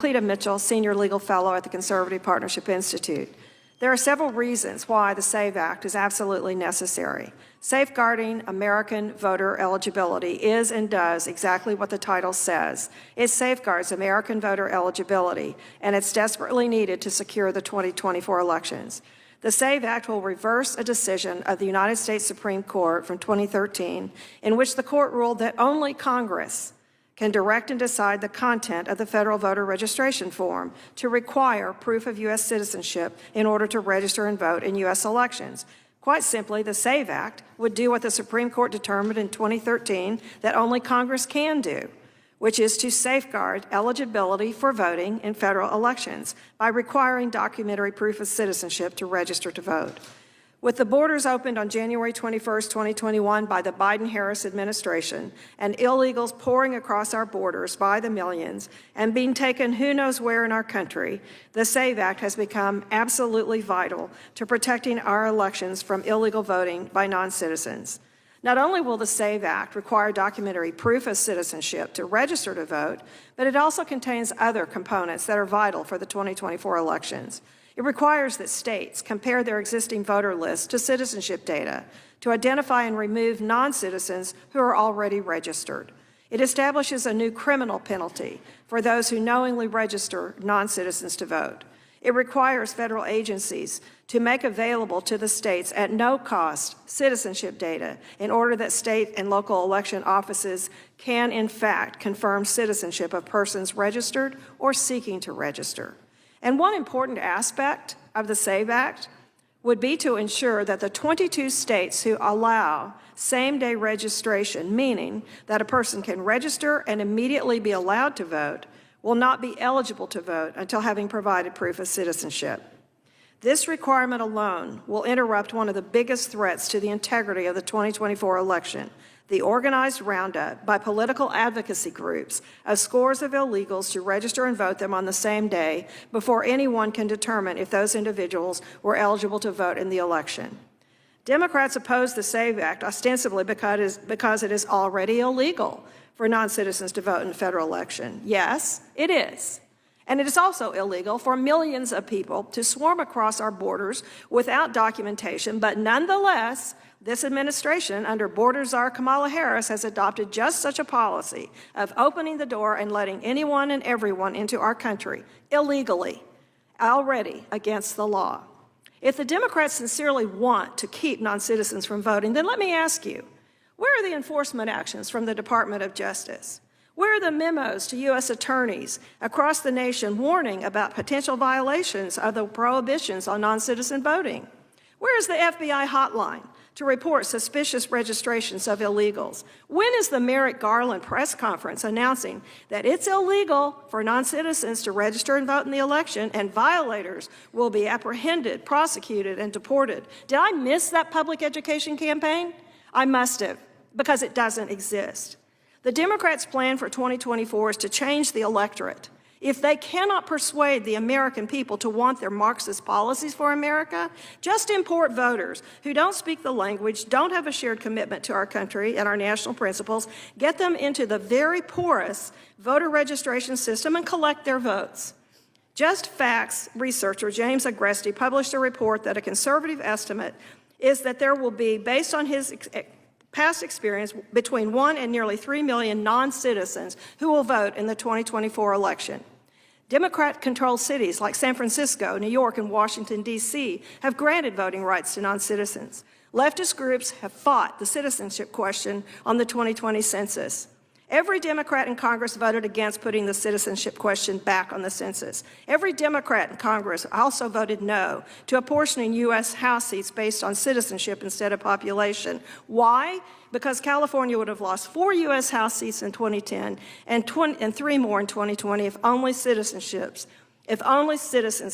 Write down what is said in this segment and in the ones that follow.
Cleta Mitchell, Senior Legal Fellow at the Conservative Partnership Institute. There are several reasons why the SAVE Act is absolutely necessary. Safeguarding American voter eligibility is and does exactly what the title says. It safeguards American voter eligibility, and it's desperately needed to secure the 2024 elections. The SAVE Act will reverse a decision of the United States Supreme Court from 2013 in which the court ruled that only Congress can direct and decide the content of the federal voter registration form to require proof of U.S. citizenship in order to register and vote in U.S. elections. Quite simply, the SAVE Act would do what the Supreme Court determined in 2013 that only Congress can do, which is to safeguard eligibility for voting in federal elections by requiring documentary proof of citizenship to register to vote. With the borders opened on January 21, 2021 by the Biden-Harris administration and illegals pouring across our borders by the millions and being taken who knows where in our country, the SAVE Act has become absolutely vital to protecting our elections from illegal voting by non-citizens. Not only will the SAVE Act require documentary proof of citizenship to register to vote, but it also contains other components that are vital for the 2024 elections. It requires that states compare their existing voter lists to citizenship data to identify and remove non-citizens who are already registered. It establishes a new criminal penalty for those who knowingly register non-citizens to vote. It requires federal agencies to make available to the states at no cost citizenship data in order that state and local election offices can, in fact, confirm citizenship of persons registered or seeking to register. And one important aspect of the SAVE Act would be to ensure that the 22 states who allow same-day registration, meaning that a person can register and immediately be allowed to vote, will not be eligible to vote until having provided proof of citizenship. This requirement alone will interrupt one of the biggest threats to the integrity of the 2024 election, the organized roundup by political advocacy groups of scores of illegals to register and vote them on the same day before anyone can determine if those individuals were eligible to vote in the election. Democrats oppose the SAVE Act ostensibly because it is already illegal for non-citizens to vote in a federal election. Yes, it is. And it is also illegal for millions of people to swarm across our borders without documentation, but nonetheless, this administration, under border czar Kamala Harris, has adopted just such a policy of opening the door and letting anyone and everyone into our country illegally, already against the law. If the Democrats sincerely want to keep non-citizens from voting, then let me ask you, where are the enforcement actions from the Department of Justice? Where are the memos to U.S. attorneys across the nation warning about potential violations of the prohibitions on non-citizen voting? Where is the FBI hotline to report suspicious registrations of illegals? When is the Merrick Garland press conference announcing that it's illegal for non-citizens to register and vote in the election and violators will be apprehended, prosecuted, and deported? Did I miss that public education campaign? I must have, because it doesn't exist. The Democrats' plan for 2024 is to change the electorate. If they cannot persuade the American people to want their Marxist policies for America, just import voters who don't speak the language, don't have a shared commitment to our country and our national principles, get them into the very porous voter registration system and collect their votes. Just Facts researcher James Agresti published a report that a conservative estimate is that there will be, based on his past experience, between 1 and nearly 3 million non-citizens who will vote in the 2024 election. Democrat-controlled cities like San Francisco, New York, and Washington, D.C. have granted voting rights to non-citizens. Leftist groups have fought the citizenship question on the 2020 census. Every Democrat in Congress voted against putting the citizenship question back on the census. Every Democrat in Congress also voted no to apportioning U.S. House seats based on citizenship instead of population. Why? Because California would have lost 4 U.S. House seats in 2010 and 3 more in 2020 if only citizens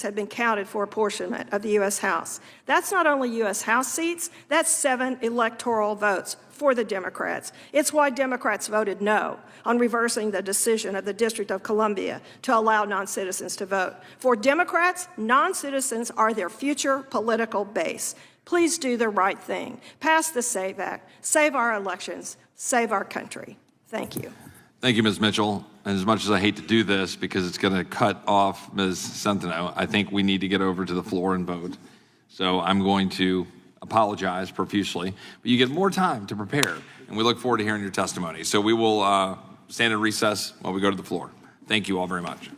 had been counted for apportionment of the U.S. House. That's not only U.S. House seats, that's 7 electoral votes for the Democrats. It's why Democrats voted no on reversing the decision of the District of Columbia to allow non-citizens to vote. For Democrats, non-citizens are their future political base. Please do the right thing. Pass the SAVE Act. Save our elections. Save our country. Thank you. Thank you, Ms. Mitchell. as much as I hate to do this because it's going to cut off Ms. Centeno, I think we need to get over to the floor and vote. So I'm going to apologize profusely, but you get more time to prepare, and we look forward to hearing your testimony. So we will stand in recess while we go to the floor. Thank you all very much.